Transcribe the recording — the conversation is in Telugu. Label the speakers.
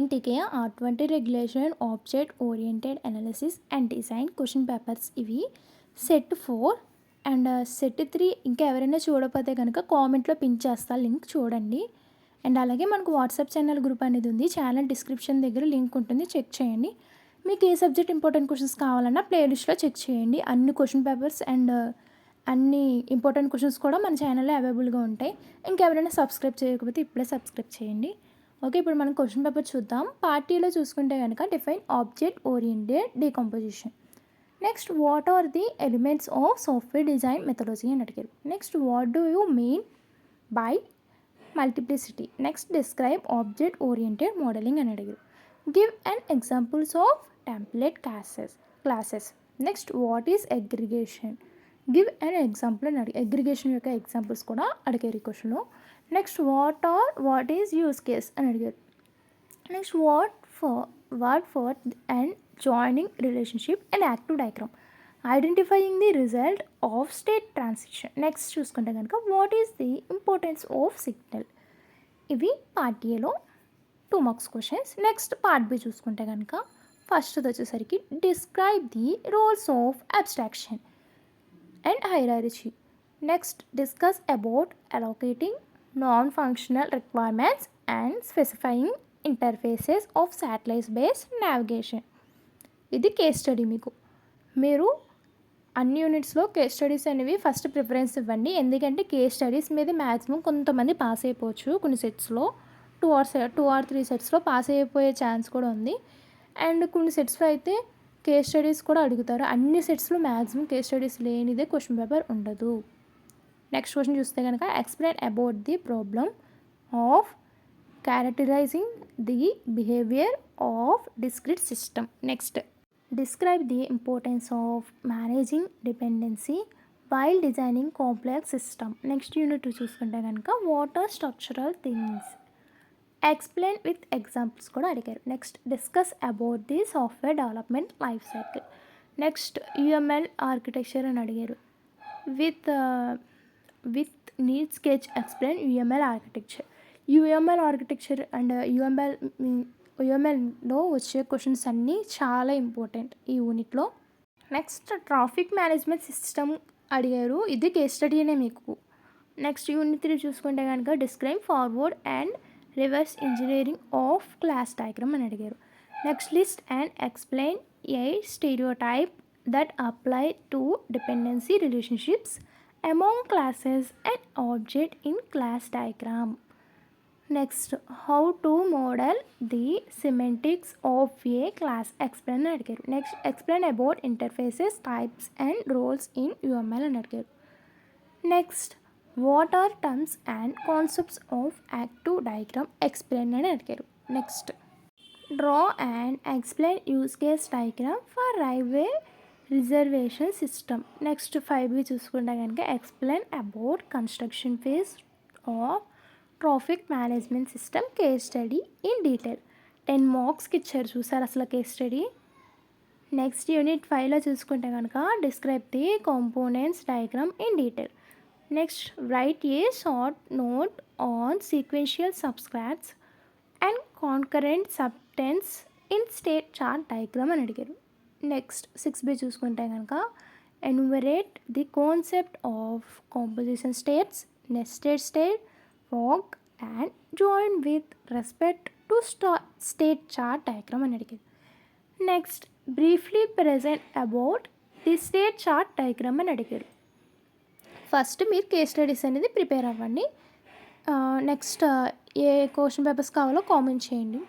Speaker 1: JNTK R20 regulation object oriented analysis and design question papers ఇవి సెట్ 4 అండ్ సెట్ 3 ఇంకా ఎవరైనా చూడకపోతే కనుక కామెంట్లో పిన్ చేస్తా లింక్ చూడండి. అండ్ అలాగే మనకు వాట్సాప్ ఛానల్ గ్రూప్ అనేది ఉంది. ఛానల్ డిస్క్రిప్షన్ దగ్గర లింక్ ఉంటుంది, చెక్ చేయండి. మీకు ఏ సబ్జెక్ట్ ఇంపార్టెంట్ క్వశ్చన్స్ కావాలన్నా ప్లేలిస్ట్లో చెక్ చేయండి. అన్ని క్వశ్చన్ పేపర్స్ అండ్ అన్ని ఇంపార్టెంట్ క్వశ్చన్స్ కూడా మన ఛానల్లో అవైలబుల్గా ఉంటాయి. ఇంకెవరైనా సబ్స్క్రైబ్ చేయకపోతే ఇప్పుడే సబ్స్క్రైబ్ చేయండి. ఓకే, ఇప్పుడు మనం క్వశ్చన్ పేపర్ చూద్దాం. పార్టీలో చూసుకుంటే కనుక define object oriented decomposition. Next what are the elements of software design methodology అని అడిగారు. Next what do you mean by multiplicity. Next describe object oriented modelling అని అడిగారు. Give and examples of template classes. Next what is aggregation. Give and example అని అడిగారు. అగ్రిగేషన్ యొక్క ఎగ్జాంపుల్స్ కూడా అడిగారు ఈ క్వశ్చన్లో. Next what is use case అని అడిగారు. Next what for and joining relationship and active diagram. Identifying the result of state transition. Next చూసుకుంటే కనుక what is the importance of signal. ఇవి పార్ట్ ఏలో 2 marks questions. Next part B చూసుకుంటే కనుక ఫస్ట్ వచ్చేసరికి describe the roles of abstraction and hierarchy. Next discuss about allocating non-functional requirements and specifying interfaces of satellite based navigation. ఇది కేస్ స్టడీ. మీరు అన్ని యూనిట్స్లో కేస్ స్టడీస్ అనేవి ఫస్ట్ ప్రిఫరెన్స్ ఇవ్వండి. ఎందుకంటే కేస్ స్టడీస్ మీద మ్యాక్సిమం కొంతమంది పాస్ అయిపోవచ్చు. కొన్ని సెట్స్లో 2 or 3 సెట్స్లో పాస్ అయిపోయే ఛాన్స్ కూడా ఉంది. అండ్ కొన్ని సెట్స్లో అయితే కేస్ స్టడీస్ కూడా అడుగుతారు. అన్ని సెట్స్లో మ్యాక్సిమం కేస్ స్టడీస్ లేనిదే క్వశ్చన్ పేపర్ ఉండదు. నెక్స్ట్ క్వశ్చన్ చూస్తే కనుక explain about the problem of characterising the behaviour of discrete system. Next describe the importance of managing dependency while designing complex system. Next unit చూసుకుంటే కనుక what are structural things. Explain with examples కూడా అడిగారు. Next discuss about the software development life cycle. Next UML architecture అని అడిగారు. With need sketch explain UML architecture. UML architecture and యూఎంఎల్లో వచ్చే క్వశ్చన్స్ అన్నీ చాలా ఇంపార్టెంట్ ఈ యూనిట్లో. నెక్స్ట్ ట్రాఫిక్ మేనేజ్మెంట్ సిస్టమ్ అడిగారు. ఇది కేస్ స్టడీనే మీకు. నెక్స్ట్ యూనిట్ 3 చూసుకుంటే కనుక describe forward and reverse engineering of class diagram అని అడిగారు. Next list and explain A stereotype that apply to dependency relationships among classes and object in class diagram. Next, how to model the semantics of a class. Explain అని అడిగారు. Next explain about interfaces types and roles in UML అని అడిగారు. Next what are terms and concepts of active diagram. Explain అని అడిగారు. Next draw and explain use case diagram for railway reservation system. Next 5 చూసుకుంటే కనుక explain about construction phase of traffic management system case study in detail. 10 మార్క్స్కి ఇచ్చారు చూసారు అసలు కేస్ స్టడీ. నెక్స్ట్ యూనిట్ 5లో చూసుకుంటే కనుక describe the components diagram in detail. Next write a short note on sequential substates and concurrent substates in state chart diagram అని అడిగారు. నెక్స్ట్ 6b చూసుకుంటే కనుక enumerate the concept of composition states, nested state, fork and join with respect to state chart diagram అని అడిగారు. Next briefly present about the state chart diagram అని అడిగారు. ఫస్ట్ మీరు కేస్ స్టడీస్ అనేది ప్రిపేర్ అవ్వండి. నెక్స్ట్ ఏ క్వశ్చన్ పేపర్స్ కావాలో కామెంట్ చేయండి.